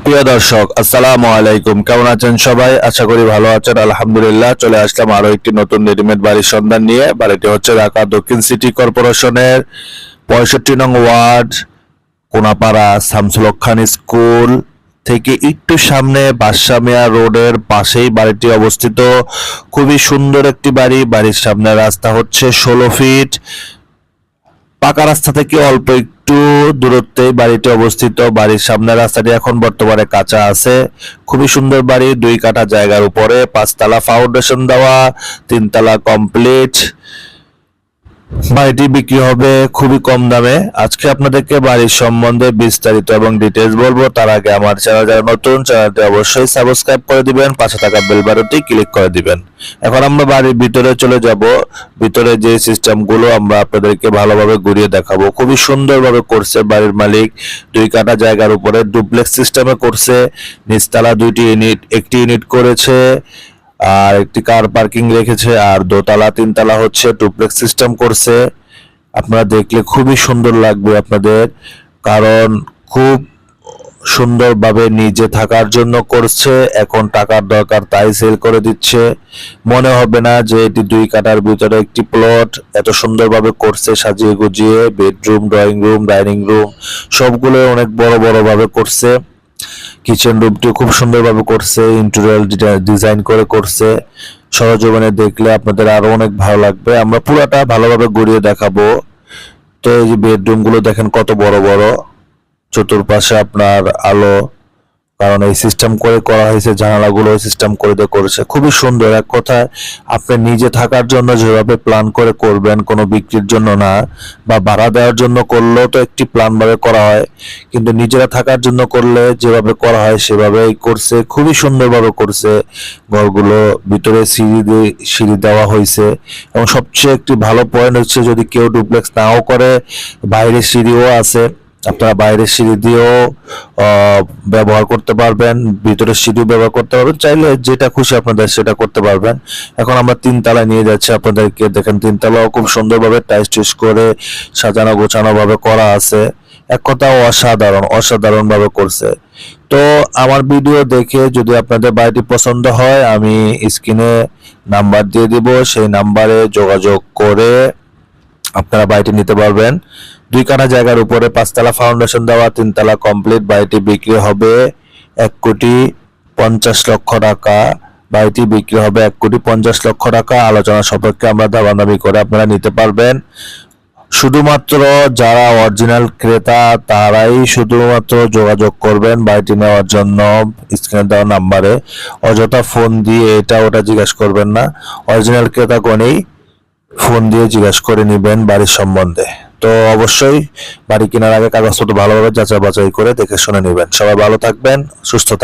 প্রিয় দর্শক, আসসালামু আলাইকুম। কেমন আছেন সবাই? আশা করি ভালো আছেন। আলহামদুলিল্লাহ, চলে আসলাম আরো একটি নতুন রেডিমেড বাড়ির সন্ধান নিয়ে। বাড়িটি হচ্ছে ঢাকা দক্ষিণ সিটি কর্পোরেশনের 65 নং ওয়ার্ড, কোনাপাড়া শামসুল হক খান স্কুল থেকে একটু সামনে বাদশা মিয়া রোডের পাশেই বাড়িটি অবস্থিত। খুবই সুন্দর একটি বাড়ি। বাড়ির সামনে রাস্তা হচ্ছে 16 ফিট। পাকা রাস্তা থেকে অল্প একটু দূরত্বে বাড়িটি অবস্থিত। বাড়ির সামনে রাস্তাটি এখন বর্তমানে কাঁচা আছে। খুবই সুন্দর বাড়ি, 2 কাঠা জায়গার উপরে 5 তলা ফাউন্ডেশন দেওয়া, 3 তলা কমপ্লিট। বাড়িটি বিক্রি হবে খুবই কম দামে। আজকে আপনাদেরকে বাড়ির সম্বন্ধে বিস্তারিত এবং ডিটেইলস বলবো। তার আগে আমার চ্যানেল যারা নতুন, চ্যানেলটি অবশ্যই সাবস্ক্রাইব করে দিবেন, পাশে থাকা বেল বাটনটি ক্লিক করে দিবেন। এখন আমরা বাড়ির ভিতরে চলে যাব। ভিতরে যে সিস্টেমগুলো আমরা আপনাদেরকে ভালোভাবে ঘুরিয়ে দেখাবো। খুবই সুন্দরভাবে করছে বাড়ির মালিক। 2 কাঠা জায়গার উপরে ডুপ্লেক্স সিস্টেমে করছে। নিচতলা 2টি ইউনিট, একটি ইউনিট করেছে আর একটি কার পার্কিং রেখেছে, আর দোতলা 3 তলা হচ্ছে ডুপ্লেক্স সিস্টেম করছে। আপনারা দেখলে খুবই সুন্দর লাগবে আপনাদের, কারণ খুব সুন্দরভাবে নিজে থাকার জন্য করছে। এখন টাকার দরকার তাই সেল করে দিচ্ছে। মনে হবে না যে এটি 2 কাঠার ভিতরে একটি প্লট। এত সুন্দরভাবে করছে, সাজিয়ে গুজিয়ে। Bedroom, drawing room, dining room সবগুলো অনেক বড় বড় ভাবে করছে। কিচেন রুমটি খুব সুন্দরভাবে করছে, ইন্টেরিয়র ডিজাইন করে করছে। সরজমিনে দেখলে আপনাদের আরো অনেক ভালো লাগবে। আমরা পুরাটা ভালোভাবে ঘুরিয়ে দেখাবো। তো এই যে বেডরুম গুলো দেখেন কত বড় বড়, চতুর্পাশে আপনার আলো, কারণ এই সিস্টেম করে করা হয়েছে। জানালাগুলো সিস্টেম করে দিয়ে করেছে, খুবই সুন্দর। এক কথায় আপনি নিজে থাকার জন্য যেভাবে প্ল্যান করে করবেন, কোনো বিক্রির জন্য না বা ভাড়া দেওয়ার জন্য করলেও তো একটি প্ল্যান ভাবে করা হয়, কিন্তু নিজেরা থাকার জন্য করলে যেভাবে করা হয় সেভাবেই করছে। খুবই সুন্দরভাবে করছে ঘরগুলো। ভিতরে সিঁড়ি দেওয়া হয়েছে, এবং সবচেয়ে একটি ভালো পয়েন্ট হচ্ছে যদি কেউ ডুপ্লেক্স নাও করে, বাইরে সিঁড়িও আছে। আপনারা বাইরের সিঁড়ি দিয়েও ব্যবহার করতে পারবেন, ভিতরের সিঁড়িও ব্যবহার করতে পারবেন। চাইলে যেটা খুশি আপনাদের সেটা করতে পারবেন। এখন আমরা 3 তলায় নিয়ে যাচ্ছি আপনাদেরকে। দেখেন 3 তলাও খুব সুন্দরভাবে টাইস করে সাজানো গোছানো ভাবে করা আছে। এক কথা অসাধারণ ভাবে করছে। তো আমার ভিডিও দেখে যদি আপনাদের বাড়িটি পছন্দ হয়, আমি স্ক্রিনে নাম্বার দিয়ে দিব, সেই নাম্বারে যোগাযোগ করে আপনারা বাড়িটি নিতে পারবেন। 2 কাঠা জায়গার উপরে 5 তলা ফাউন্ডেশন দেওয়া, 3 তলা কমপ্লিট। বাড়িটি বিক্রি হবে 1,50,00,000 টাকা। বাড়িটি বিক্রি হবে 1,50,00,000 টাকা। আলোচনা সাপেক্ষে আমরা দামাদামি করে আপনারা নিতে পারবেন। শুধুমাত্র যারা অরিজিনাল ক্রেতা তারাই শুধুমাত্র যোগাযোগ করবেন বাড়িটি নেওয়ার জন্য। স্ক্রিনে দেওয়া নাম্বারে অযথা ফোন দিয়ে এটা ওটা জিজ্ঞাসা করবেন না। অরিজিনাল ক্রেতাগণই ফোন দিয়ে জিজ্ঞাসা করে নিবেন বাড়ির সম্বন্ধে। তো অবশ্যই বাড়ি কেনার আগে কাগজপত্র ভালোভাবে যাচাই বাছাই করে দেখে শুনে নেবেন। সবাই ভালো থাকবেন, সুস্থ থাকবেন।